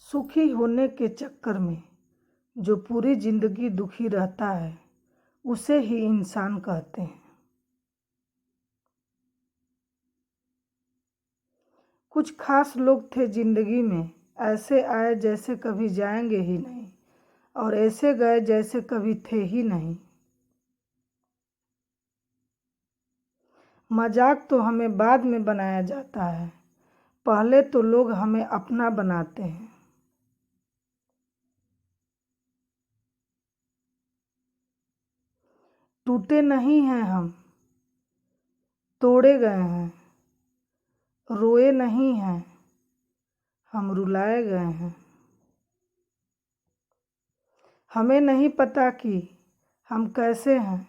सुखी होने के चक्कर में जो पूरी जिंदगी दुखी रहता है उसे ही इंसान कहते हैं। कुछ खास लोग थे जिंदगी में, ऐसे आए जैसे कभी जाएंगे ही नहीं और ऐसे गए जैसे कभी थे ही नहीं। मजाक तो हमें बाद में बनाया जाता है, पहले तो लोग हमें अपना बनाते हैं। टूटे नहीं हैं हम, तोड़े गए हैं। रोए नहीं हैं, हम रुलाए गए हैं। हमें नहीं पता कि हम कैसे हैं,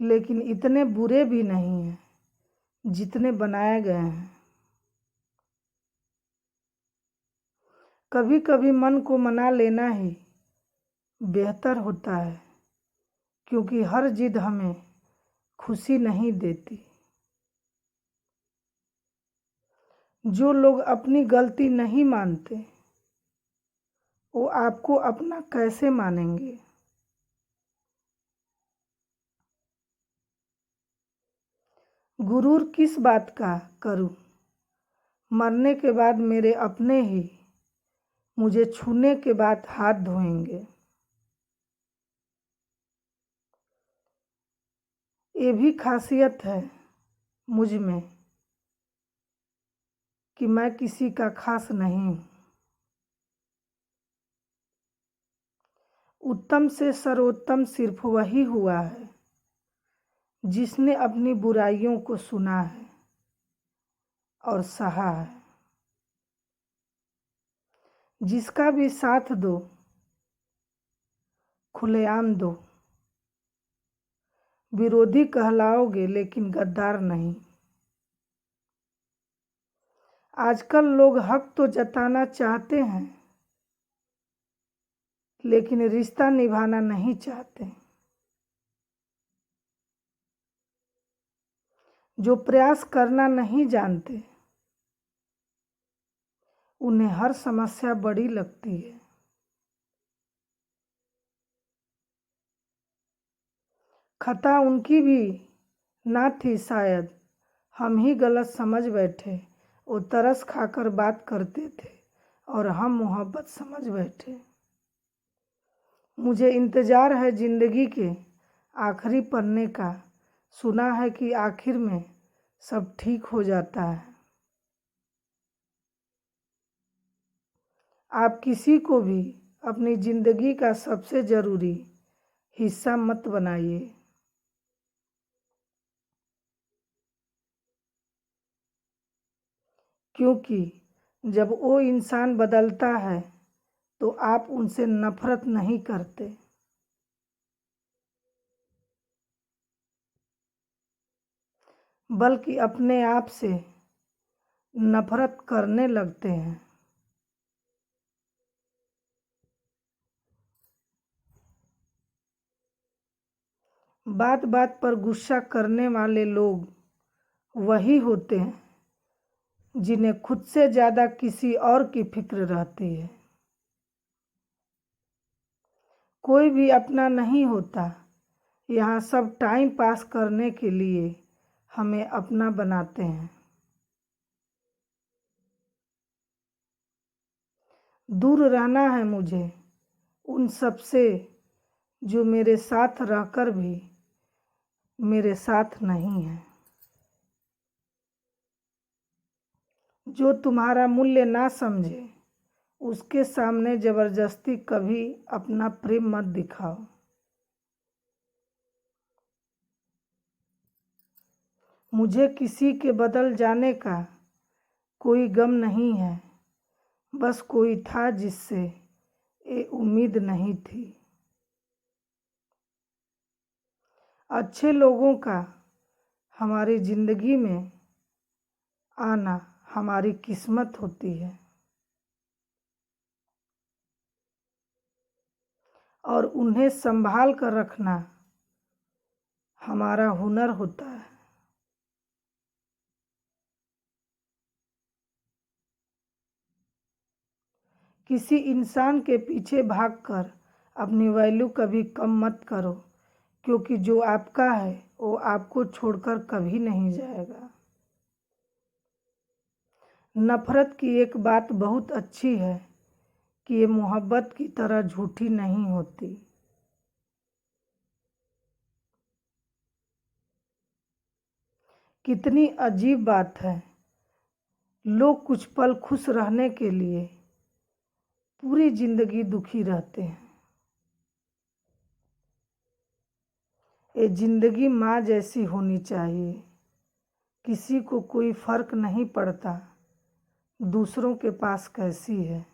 लेकिन इतने बुरे भी नहीं हैं जितने बनाए गए हैं। कभी कभी मन को मना लेना ही बेहतर होता है, क्योंकि हर जिद हमें खुशी नहीं देती। जो लोग अपनी गलती नहीं मानते वो आपको अपना कैसे मानेंगे। गुरूर किस बात का करूं, मरने के बाद मेरे अपने ही मुझे छूने के बाद हाथ धोएंगे। ये भी खासियत है मुझ में कि मैं किसी का खास नहीं हूं। उत्तम से सर्वोत्तम सिर्फ वही हुआ है जिसने अपनी बुराइयों को सुना है और सहा है। जिसका भी साथ दो, खुलेआम दो। विरोधी कहलाओगे लेकिन गद्दार नहीं। आजकल लोग हक तो जताना चाहते हैं, लेकिन रिश्ता निभाना नहीं चाहते। जो प्रयास करना नहीं जानते उन्हें हर समस्या बड़ी लगती है। खता उनकी भी ना थी शायद, हम ही गलत समझ बैठे। वो तरस खाकर बात करते थे और हम मोहब्बत समझ बैठे। मुझे इंतजार है जिंदगी के आखिरी पन्ने का, सुना है कि आखिर में सब ठीक हो जाता है। आप किसी को भी अपनी जिंदगी का सबसे जरूरी हिस्सा मत बनाइए, क्योंकि जब वो इंसान बदलता है तो आप उनसे नफरत नहीं करते, बल्कि अपने आप से नफरत करने लगते हैं। बात बात पर गुस्सा करने वाले लोग वही होते हैं जिन्हें खुद से ज़्यादा किसी और की फिक्र रहती है। कोई भी अपना नहीं होता, यहाँ सब टाइम पास करने के लिए हमें अपना बनाते हैं। दूर रहना है मुझे उन सब से जो मेरे साथ रहकर भी मेरे साथ नहीं है। जो तुम्हारा मूल्य ना समझे उसके सामने जबरदस्ती कभी अपना प्रेम मत दिखाओ। मुझे किसी के बदल जाने का कोई गम नहीं है, बस कोई था जिससे ये उम्मीद नहीं थी। अच्छे लोगों का हमारी जिंदगी में आना हमारी किस्मत होती है और उन्हें संभाल कर रखना हमारा हुनर होता है। किसी इंसान के पीछे भागकर अपनी वैल्यू कभी कम मत करो, क्योंकि जो आपका है वो आपको छोड़कर कभी नहीं जाएगा। नफरत की एक बात बहुत अच्छी है कि ये मोहब्बत की तरह झूठी नहीं होती। कितनी अजीब बात है, लोग कुछ पल खुश रहने के लिए पूरी जिंदगी दुखी रहते हैं। ये जिंदगी माँ जैसी होनी चाहिए, किसी को कोई फर्क नहीं पड़ता दूसरों के पास कैसी है।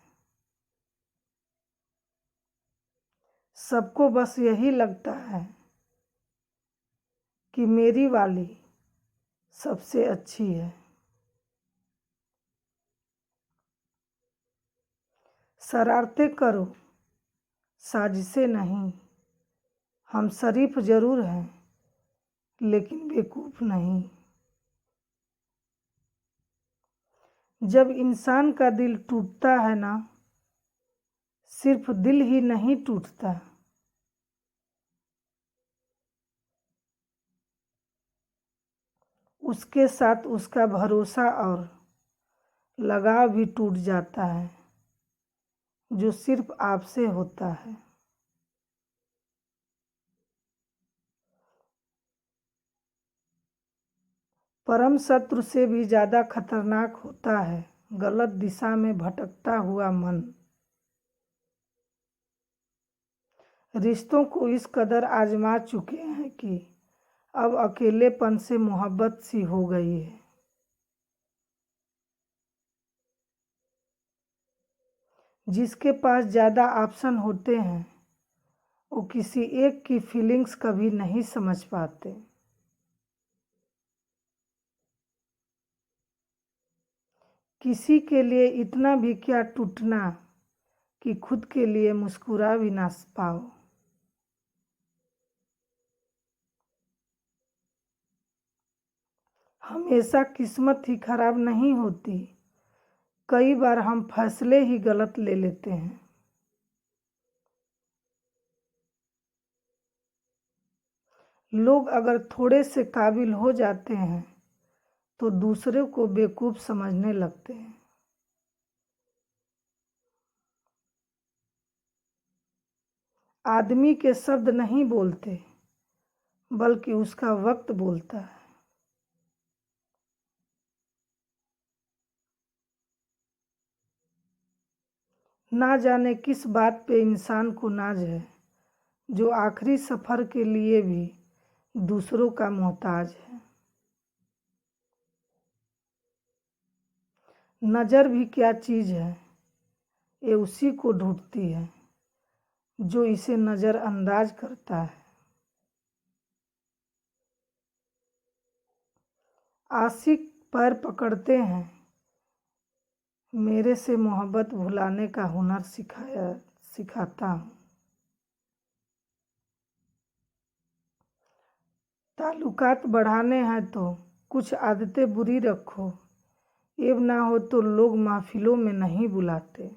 सबको बस यही लगता है कि मेरी वाली सबसे अच्छी है। शरारतें करो, साजिशें नहीं। हम शरीफ जरूर हैं लेकिन बेवकूफ नहीं। जब इंसान का दिल टूटता है ना, सिर्फ दिल ही नहीं टूटता, उसके साथ उसका भरोसा और लगाव भी टूट जाता है, जो सिर्फ आपसे होता है। परम शत्रु से भी ज्यादा खतरनाक होता है गलत दिशा में भटकता हुआ मन। रिश्तों को इस कदर आजमा चुके हैं कि अब अकेलेपन से मोहब्बत सी हो गई है। जिसके पास ज्यादा ऑप्शन होते हैं वो किसी एक की फीलिंग्स कभी नहीं समझ पाते। किसी के लिए इतना भी क्या टूटना कि खुद के लिए मुस्कुरा भी ना पाओ। हमेशा किस्मत ही खराब नहीं होती, कई बार हम फैसले ही गलत ले लेते हैं। लोग अगर थोड़े से काबिल हो जाते हैं तो दूसरे को बेवकूफ समझने लगते हैं। आदमी के शब्द नहीं बोलते बल्कि उसका वक्त बोलता है। ना जाने किस बात पे इंसान को नाज है, जो आखिरी सफर के लिए भी दूसरों का मोहताज है। नजर भी क्या चीज है, ये उसी को ढूंढती है जो इसे नजरअंदाज करता है। आशिक पैर पकड़ते हैं, मेरे से मोहब्बत भुलाने का हुनर सिखाता हूँ। ताल्लुकात बढ़ाने हैं तो कुछ आदतें बुरी रखो, ये ना हो तो लोग महफिलों में नहीं बुलाते।